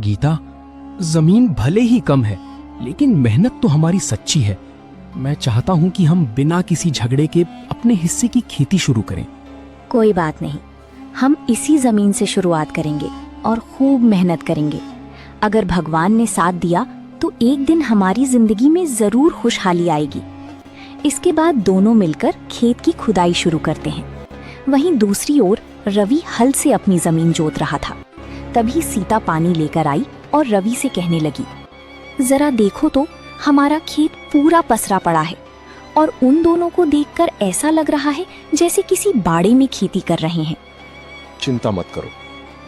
गीता, जमीन भले ही कम है, लेकिन मेहनत तो हमारी सच्ची है। मैं चाहता हूँ कि हम बिना किसी झगड़े के अपने हिस्से की खेती शुरू करें। कोई बात नहीं, हम इसी जमीन से शुरुआत करेंगे और खूब मेहनत करेंगे। अगर भगवान ने साथ दिया तो एक दिन हमारी जिंदगी में जरूर खुशहाली आएगी। इसके बाद दोनों मिलकर खेत की खुदाई शुरू करते हैं। वहीं दूसरी ओर रवि हल से अपनी जमीन जोत रहा था। तभी सीता पानी लेकर आई और रवि से कहने लगी, जरा देखो तो, हमारा खेत पूरा पसरा पड़ा है और उन दोनों को देखकर ऐसा लग रहा है जैसे किसी बाड़े में खेती कर रहे हैं। चिंता मत करो,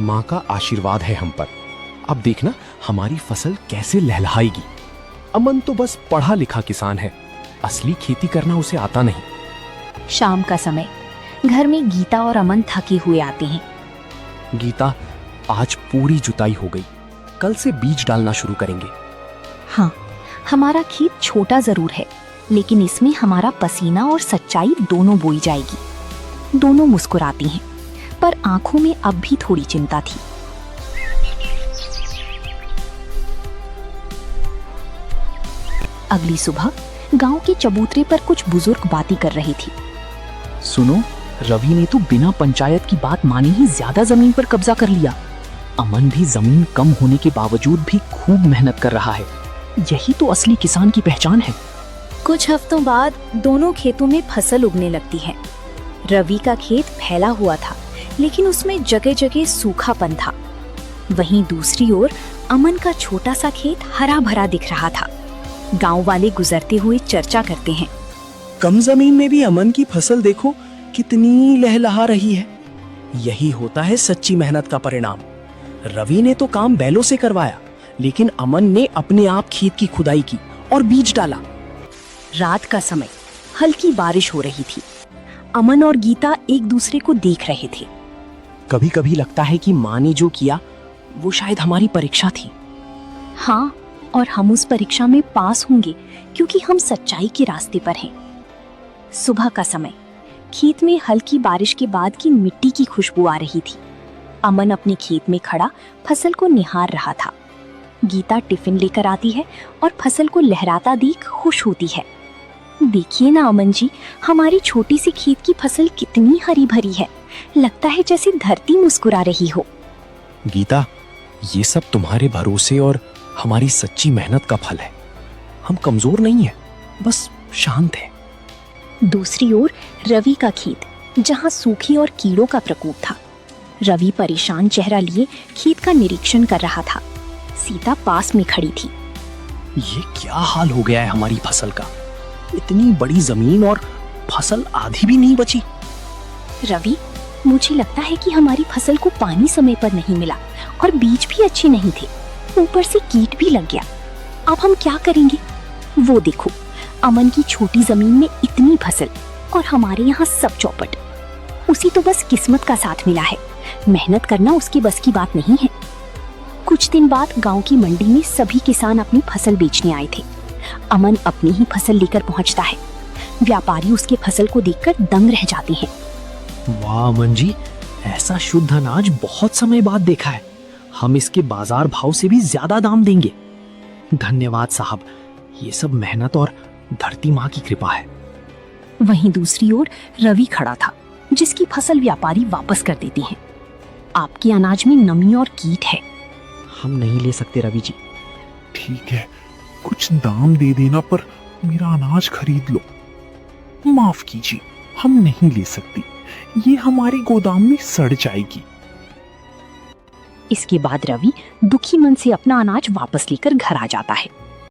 माँ का आशीर्वाद है हम पर। अब देखना हमारी फसल कैसे लहलहाएगी। अमन तो बस पढ़ा लिखा किसान है, असली खेती करना उसे आता नहीं। शाम का समय, घर में गीता और अमन थके हुए आते हैं। गीता, आज पूरी जुताई हो गई, कल से बीज डालना शुरू करेंगे। हाँ, हमारा खेत छोटा जरूर है, लेकिन इसमें हमारा पसीना और सच्चाई दोनों बोई जाएगी। दोनों मुस्कुराती हैं, पर आंखों में अब भी थोड़ी चिंता थी। अगली सुबह गांव के चबूतरे पर कुछ बुजुर्ग बातें कर रही थी। सुनो, रवि ने तो बिना पंचायत की बात माने ही ज्यादा जमीन पर कब्जा कर लिया। अमन भी जमीन कम होने के बावजूद भी खूब मेहनत कर रहा है। यही तो असली किसान की पहचान है। कुछ हफ्तों बाद दोनों खेतों में फसल उगने लगती है। रवि का खेत फैला हुआ था, लेकिन उसमें जगह जगह सूखापन था। वहीं दूसरी ओर अमन का छोटा सा खेत हरा भरा दिख रहा था। गांव वाले गुजरते हुए चर्चा करते हैं, कम जमीन में भी अमन की फसल देखो कितनी लहलहा रही है। यही होता है सच्ची मेहनत का परिणाम। रवि ने तो काम बैलों से करवाया, लेकिन अमन ने अपने आप खेत की खुदाई की और बीज डाला। रात का समय, हल्की बारिश हो रही थी। अमन और गीता एक दूसरे को देख रहे थे। कभी कभी लगता है कि माँ ने जो किया वो शायद हमारी परीक्षा थी। हाँ, और हम उस परीक्षा में पास होंगे क्योंकि हम सच्चाई के रास्ते पर हैं। सुबह का समय, खेत में हल्की बारिश के बाद की मिट्टी की खुशबू आ रही थी। अमन अपने खेत में खड़ा फसल को निहार रहा था। गीता टिफिन लेकर आती है और फसल को लहराता देख खुश होती है। देखिए ना अमन जी, हमारी छोटी सी खेत की फसल कितनी हरी भरी है। लगता है जैसे धरती मुस्कुरा रही हो। गीता, ये सब तुम्हारे भरोसे और हमारी सच्ची मेहनत का फल है। हम कमजोर नहीं है, बस शांत है। दूसरी ओर रवि का खेत, जहां सूखे और कीड़ों का प्रकोप था। रवि परेशान चेहरा लिए खेत का निरीक्षण कर रहा था। सीता पास में खड़ी थी। ये क्या हाल हो गया है हमारी फसल का? इतनी बड़ी जमीन और फसल आधी भी नहीं बची। रवि, मुझे लगता है कि हमारी फसल को पानी समय पर नहीं मिला और बीज भी अच्छे नहीं थे। ऊपर से कीट भी लग गया। अब हम क्या करेंगे? वो देखो, अमन की छोटी जमीन में इतनी फसल और हमारे यहाँ सब चौपट। उसी तो बस किस्मत का साथ मिला है। मेहनत करना उसकी बस की बात नहीं है। कुछ दिन बाद गांव की मंडी में सभी किसान अपनी फसल बेचने आए थे। अमन अपनी ही फसल लेकर पहुंचता है। व्यापारी उसके फसल को देखकर दंग रह जाते हैं। वाह अमन जी, ऐसा शुद्ध अनाज बहुत समय बाद देखा है। हम इसके बाजार भाव से भी ज्यादा दाम देंगे। धन्यवाद साहब, ये सब मेहनत और धरती माँ की कृपा है। वहीं दूसरी ओर रवि खड़ा था, जिसकी फसल व्यापारी वापस कर देते हैं। आपके अनाज में नमी और कीट है। हम नहीं ले सकते रवि जी। ठीक है, कुछ दाम दे देना, पर मेरा अनाज खरीद लो। माफ कीजिए, हम नहीं ले सकती। ये हमारे गोदाम में सड़ जाएगी। इसके बाद रवि दुखी मन से अपना अनाज वापस लेकर घर आ जाता है।